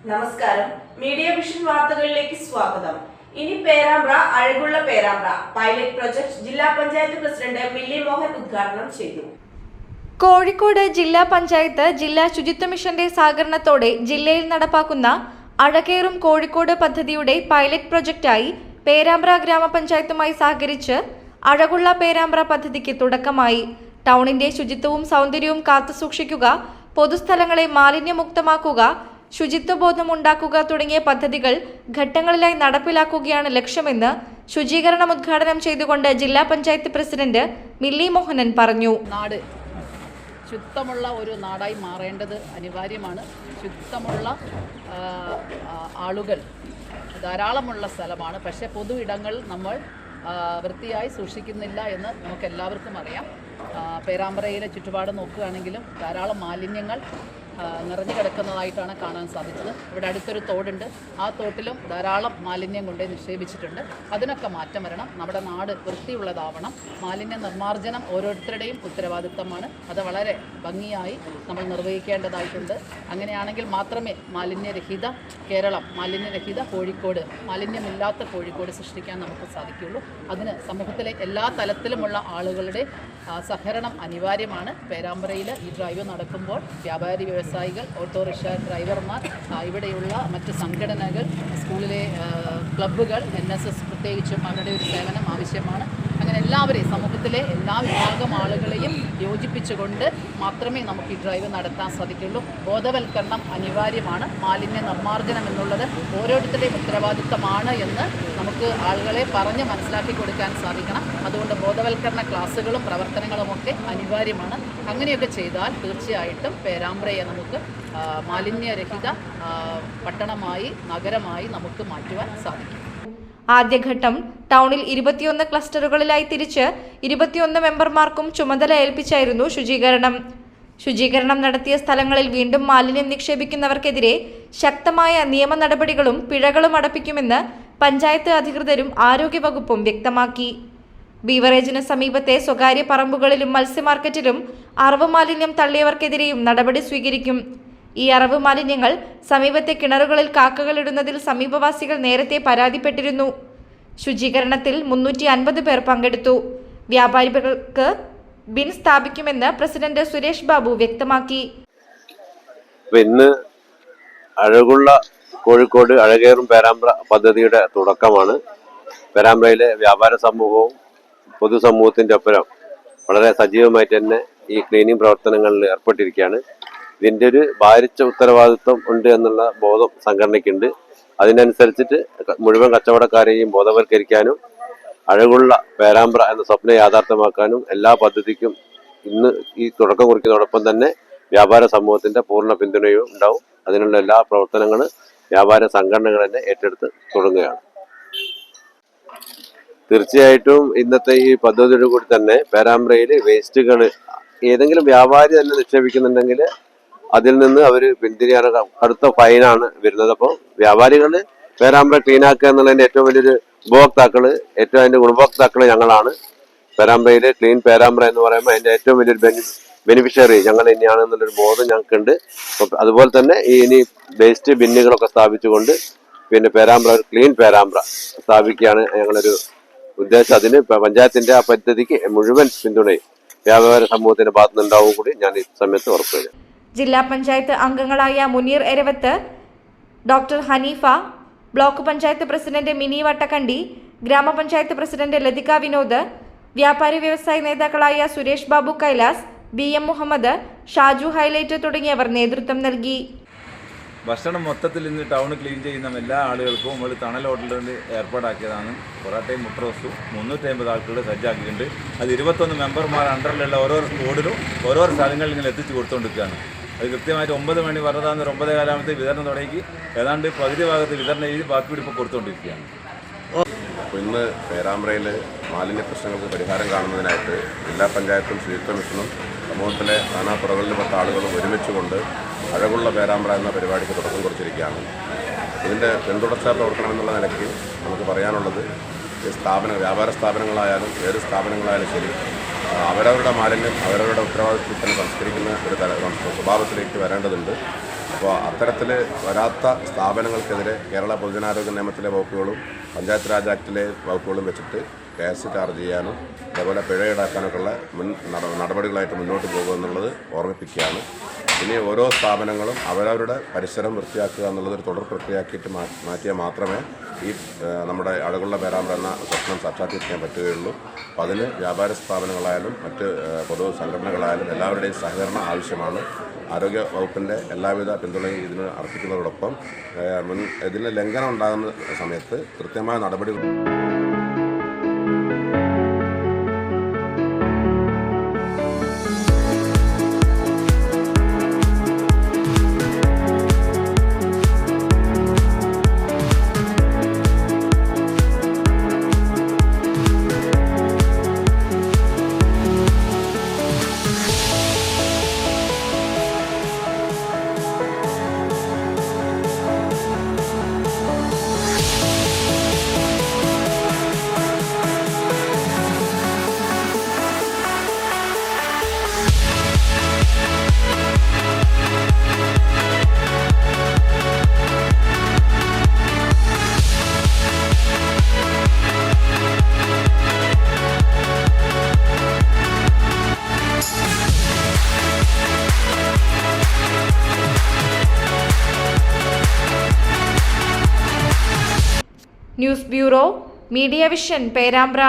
നമസ്കാരം. Media vision വാർത്തകളിലേക്ക് സ്വാഗതം. ഇനി പേരാമ്പ്ര അഴകുള്ള പേരാമ്പ്ര പൈലറ്റ് പ്രൊജക്ട് ജില്ലാ പഞ്ചായത്ത് പ്രസിഡന്റ് മില്ലി മോഹൻ ഉദ്ഘാടനം ചെയ്തു. കോഴിക്കോട് ജില്ലാ പഞ്ചായത്ത് ജില്ലാ ശുചിത്വ മിഷന്റെ സഹകരണത്തോടെ ജില്ലയിൽ നടപ്പാക്കുന്ന അഴകേറും കോഴിക്കോട് പദ്ധതിയുടെ പൈലറ്റ് പ്രൊജക്റ്റായി പേരാമ്പ്ര ഗ്രാമപഞ്ചായത്തുമായി സഹകരിച്ച് അഴകുള്ള പേരാമ്പ്ര പദ്ധതിക്ക് തുടക്കമായി. ടൗണിന്റെ ശുചിത്വവും സൗന്ദര്യവും കാത്തുസൂക്ഷിക്കുക, പൊതുസ്ഥലങ്ങളെ മാലിന്യമുക്തമാക്കുക, ശുചിത്വബോധമുണ്ടാക്കുക തുടങ്ങിയ പദ്ധതികൾ ഘട്ടങ്ങളിലായി നടപ്പിലാക്കുകയാണ് ലക്ഷ്യമെന്ന് ശുചീകരണം ഉദ്ഘാടനം ചെയ്തുകൊണ്ട് ജില്ലാ പഞ്ചായത്ത് പ്രസിഡന്റ് മില്ലി മോഹനൻ പറഞ്ഞു. നാട് ശുദ്ധമുള്ള ഒരു നാടായി മാറേണ്ടത് അനിവാര്യമാണ്. ശുദ്ധമുള്ള ആളുകൾ ധാരാളമുള്ള സ്ഥലമാണ്. പക്ഷേ പൊതു ഇടങ്ങൾ നമ്മൾ വൃത്തിയായി സൂക്ഷിക്കുന്നില്ല എന്ന് നമുക്കെല്ലാവർക്കും അറിയാം. പേരാമ്പ്രയിലെ ചുറ്റുപാട് നോക്കുകയാണെങ്കിലും ധാരാളം മാലിന്യങ്ങൾ നിറഞ്ഞു കിടക്കുന്നതായിട്ടാണ് കാണാൻ സാധിച്ചത്. ഇവിടെ അടുത്തൊരു തോടുണ്ട്. ആ തോട്ടിലും ധാരാളം മാലിന്യം കൊണ്ട് നിക്ഷേപിച്ചിട്ടുണ്ട്. അതിനൊക്കെ മാറ്റം വരണം. നമ്മുടെ നാട് വൃത്തിയുള്ളതാവണം. മാലിന്യ നിർമ്മാർജ്ജനം ഓരോരുത്തരുടെയും ഉത്തരവാദിത്തമാണ്. അത് വളരെ ഭംഗിയായി നമ്മൾ നിർവഹിക്കേണ്ടതായിട്ടുണ്ട്. അങ്ങനെയാണെങ്കിൽ മാത്രമേ മാലിന്യരഹിത കേരളം, മാലിന്യരഹിത കോഴിക്കോട്, മാലിന്യമില്ലാത്ത കോഴിക്കോട് സൃഷ്ടിക്കാൻ നമുക്ക് സാധിക്കുകയുള്ളൂ. അതിന് സമൂഹത്തിലെ എല്ലാ തലത്തിലുമുള്ള ആളുകളുടെ സഹകരണം അനിവാര്യമാണ്. പേരാമ്പ്രയിൽ ഈ ഡ്രൈവ് നടക്കുമ്പോൾ വ്യാപാരി വ്യവസായികൾ, ഓട്ടോറിക്ഷ ഡ്രൈവർമാർ, ഇവിടെയുള്ള മറ്റ് സംഘടനകൾ, സ്കൂളിലെ ക്ലബ്ബുകൾ, NSS പ്രത്യേകിച്ചും അവരുടെ ഒരു സേവനം ആവശ്യമാണ്. അങ്ങനെ എല്ലാവരെയും, സമൂഹത്തിലെ എല്ലാ വിഭാഗം ആളുകളെയും യോജിപ്പിച്ചുകൊണ്ട് മാത്രമേ നമുക്ക് ഈ ഡ്രൈവ് നടത്താൻ സാധിക്കുള്ളൂ. ബോധവൽക്കരണം അനിവാര്യമാണ്. മാലിന്യ നിർമ്മാർജ്ജനം എന്നുള്ളത് ഓരോരുത്തരുടെയും ഉത്തരവാദിത്തമാണ് എന്ന് നമുക്ക് ആളുകളെ പറഞ്ഞ് മനസ്സിലാക്കി കൊടുക്കാൻ സാധിക്കണം. അതുകൊണ്ട് ബോധവൽക്കരണ ക്ലാസ്സുകളും പ്രവർത്തനങ്ങളുമൊക്കെ അനിവാര്യമാണ്. അങ്ങനെയൊക്കെ ചെയ്താൽ തീർച്ചയായിട്ടും പേരാമ്പ്രയെ നമുക്ക് മാലിന്യരഹിത പട്ടണമായി, നഗരമായി നമുക്ക് മാറ്റുവാൻ സാധിക്കും. ആദ്യഘട്ടം ടൗണിൽ 21 ക്ലസ്റ്ററുകളിലായി തിരിച്ച് 21 മെമ്പർമാർക്കും ചുമതല ഏൽപ്പിച്ചായിരുന്നു ശുചീകരണം നടത്തിയ സ്ഥലങ്ങളിൽ വീണ്ടും മാലിന്യം നിക്ഷേപിക്കുന്നവർക്കെതിരെ ശക്തമായ നിയമ നടപടികളും പിഴകളും അടപ്പിക്കുമെന്ന് പഞ്ചായത്ത് അധികൃതരും ആരോഗ്യവകുപ്പും വ്യക്തമാക്കി. ബീവറേജിന് സമീപത്തെ സ്വകാര്യ പറമ്പുകളിലും മത്സ്യമാർക്കറ്റിലും അറവ് മാലിന്യം തള്ളിയവർക്കെതിരെയും നടപടി സ്വീകരിക്കും. ഈ അറവ് മാലിന്യങ്ങൾ സമീപത്തെ കിണറുകളിൽ കാക്കകളിടുന്നതിൽ സമീപവാസികൾ നേരത്തെ പരാതിപ്പെട്ടിരുന്നു. ശുചീകരണത്തിൽ 350 പേർ പങ്കെടുത്തു. വ്യാപാരികൾക്ക് ബിൻ സ്ഥാപിക്കുമെന്ന് പ്രസിഡന്റ് സുരേഷ് ബാബു വ്യക്തമാക്കി. ഇന്ന് അഴകുള്ള കോഴിക്കോട് അഴകേറും പേരാമ്പ്ര പദ്ധതിയുടെ തുടക്കമാണ്. പേരാമ്പ്രയിലെ വ്യാപാര സമൂഹവും പൊതുസമൂഹത്തിൻ്റെ ഒപ്പം വളരെ സജീവമായിട്ട് തന്നെ ഈ ക്ലീനിങ് പ്രവർത്തനങ്ങളിൽ ഏർപ്പെട്ടിരിക്കുകയാണ്. ഇതിൻ്റെ ഒരു ഭാരിച്ച ഉത്തരവാദിത്വം ഉണ്ട് എന്നുള്ള ബോധം സംഘടനയ്ക്കുണ്ട്. അതിനനുസരിച്ചിട്ട് മുഴുവൻ കച്ചവടക്കാരെയും ബോധവൽക്കരിക്കാനും അഴകുള്ള പേരാമ്പ്ര എന്ന സ്വപ്നം യാഥാർത്ഥ്യമാക്കാനും എല്ലാ പദ്ധതിക്കും ഇന്ന് ഈ തുടക്കം കുറിക്കുന്നതോടൊപ്പം തന്നെ വ്യാപാര സമൂഹത്തിൻ്റെ പൂർണ്ണ പിന്തുണയും ഉണ്ടാവും. അതിനുള്ള എല്ലാ പ്രവർത്തനങ്ങളും വ്യാപാര സംഘടനകൾ തന്നെ ഏറ്റെടുത്ത് തുടങ്ങുകയാണ്. തീർച്ചയായിട്ടും ഇന്നത്തെ ഈ പദ്ധതിയോട് കൂടി തന്നെ പേരാമ്പ്രയിൽ വേസ്റ്റുകൾ ഏതെങ്കിലും വ്യാപാരി തന്നെ നിക്ഷേപിക്കുന്നുണ്ടെങ്കിൽ അതിൽ നിന്ന് അവർ പിന്തിരിയാൻ അടുത്ത ഫൈനാണ് വരുന്നത്. അപ്പോൾ വ്യാപാരികൾ പേരാമ്പ്ര ക്ലീൻ ആക്കുക എന്നുള്ളതിൻ്റെ ഏറ്റവും വലിയൊരു ഏറ്റവും അതിൻ്റെ ഗുണഭോക്താക്കൾ ഞങ്ങളാണ്. പേരാമ്പ്രയിൽ ക്ലീൻ പേരാമ്പ്ര എന്ന് പറയുമ്പോൾ അതിൻ്റെ ഏറ്റവും വലിയൊരു ബെനിഫിഷ്യറി ഞങ്ങൾ തന്നെയാണ് എന്നുള്ളൊരു ബോധം ഞങ്ങൾക്കുണ്ട്. അതുപോലെ തന്നെ ഇനി വേസ്റ്റ് ബിന്നുകളൊക്കെ സ്ഥാപിച്ചുകൊണ്ട് പിന്നെ പേരാമ്പ്ര ഒരു ക്ലീൻ പേരാമ്പ്ര സ്ഥാപിക്കുകയാണ് ഞങ്ങളൊരു ഉദ്ദേശം. അതിന് പഞ്ചായത്തിന്റെ ആ പദ്ധതിക്ക് മുഴുവൻ പിന്തുണയും വ്യാപാര സമൂഹത്തിന്റെ ഭാഗത്തുനിന്നുണ്ടാവും കൂടി ഞാൻ ഈ സമയത്ത് ഉറപ്പുവരും. ജില്ലാ പഞ്ചായത്ത് അംഗങ്ങളായ Muneer Eravath, doctor Haneefa, block panchayat president Mini Vattakkandi, ഗ്രാമപഞ്ചായത്ത് പ്രസിഡന്റ് ലതിക വിനോദ്, വ്യാപാരി വ്യവസായ നേതാക്കളായ സുരേഷ് ബാബു കൈലാസ്, BM മുഹമ്മദ്, ഷാജു ഹൈലൈറ്റ് തുടങ്ങിയവർ നേതൃത്വം നൽകി. ഭക്ഷണം മൊത്തത്തിൽ ഇന്ന് ടൗൺ ക്ലീൻ ചെയ്യുന്ന എല്ലാ ആളുകൾക്കും നമ്മൾ തണൽ ഹോട്ടലിൽ ഏർപ്പാടാക്കിയതാണ്. പൊറാട്ടയും മുട്ട റോസ്റ്റും 350 ആൾക്കാരുടെ സജ്ജാക്കിയിട്ടുണ്ട്. അത് 21 മെമ്പർമാർ അണ്ടറിലുള്ള ഓരോ സ്പോഡിലും ഓരോ സ്ഥലങ്ങളിൽ ഇങ്ങനെ എത്തിച്ചു കൊടുത്തുകൊണ്ടിരിക്കുകയാണ്. അത് കൃത്യമായിട്ട് 9 മണി പറഞ്ഞതാന്ന് 9 വിതരണം തുടങ്ങി ഏതാണ്ട് പകുതി ഭാഗത്ത് വിതരണം ചെയ്ത് ബാക്കി ഇപ്പോൾ കൊടുത്തുകൊണ്ടിരിക്കുകയാണ്. ഇന്ന് പേരാമ്പ്രയിൽ മാലിന്യ പ്രശ്നങ്ങൾക്ക് പരിഹാരം കാണുന്നതിനായിട്ട് ജില്ലാ പഞ്ചായത്തും ശുചിത്വ മിഷനും സമൂഹത്തിലെ നാനാതുറകളിൽപ്പെട്ട ആളുകളും ഒരുമിച്ചുകൊണ്ട് അഴകുള്ള പേരാമ്പ്ര എന്ന പരിപാടിക്ക് തുടക്കം കുറിച്ചിരിക്കുകയാണ്. ഇതിൻ്റെ പിന്തുടർച്ചാ പ്രവർത്തനം എന്നുള്ള നിലയ്ക്ക് നമുക്ക് പറയാനുള്ളത് വ്യാപാര സ്ഥാപനങ്ങളായാലും ഏത് സ്ഥാപനങ്ങളായാലും ശരി അവരവരുടെ മാലിന്യം അവരവരുടെ ഉത്തരവാദിത്വത്തിൽ സംസ്കരിക്കുന്ന ഒരു സ്വഭാവത്തിലേക്ക് വരേണ്ടതുണ്ട്. അപ്പോൾ അത്തരത്തിൽ വരാത്ത സ്ഥാപനങ്ങൾക്കെതിരെ കേരള പൊതുജനാരോഗ്യ നിയമത്തിലെ വകുപ്പുകളും പഞ്ചായത്ത് രാജ് ആക്ടിലെ വകുപ്പുകളും വെച്ചിട്ട് കേസ് ചാർജ് ചെയ്യാനും അതേപോലെ പിഴ ഈടാക്കാനൊക്കെയുള്ള നടപടികളായിട്ട് മുന്നോട്ട് പോകുമെന്നുള്ളത് ഓർമ്മിപ്പിക്കുകയാണ്. ഇനി ഓരോ സ്ഥാപനങ്ങളും അവരവരുടെ പരിസരം വൃത്തിയാക്കുക എന്നുള്ളത് ഒരു തുടർ പ്രക്രിയയാക്കിയിട്ട് മാറ്റിയാൽ മാത്രമേ ഈ നമ്മുടെ അഴകുള്ള പേരാമ്പ്ര എന്ന സ്വപ്നം സാക്ഷാത്കരിക്കാൻ പറ്റുകയുള്ളൂ. അപ്പോൾ അതിന് വ്യാപാര സ്ഥാപനങ്ങളായാലും മറ്റ് പൊതു സംഘടനകളായാലും എല്ലാവരുടെയും സഹകരണം ആവശ്യമാണ്. ആരോഗ്യ വകുപ്പിൻ്റെ എല്ലാവിധ പിന്തുണയും ഇതിന് അർപ്പിക്കുന്നതോടൊപ്പം ഇതിന് ലംഘനം ഉണ്ടാകുന്ന സമയത്ത് കൃത്യമായ നടപടികൾ news bureau, media vision, Perambra.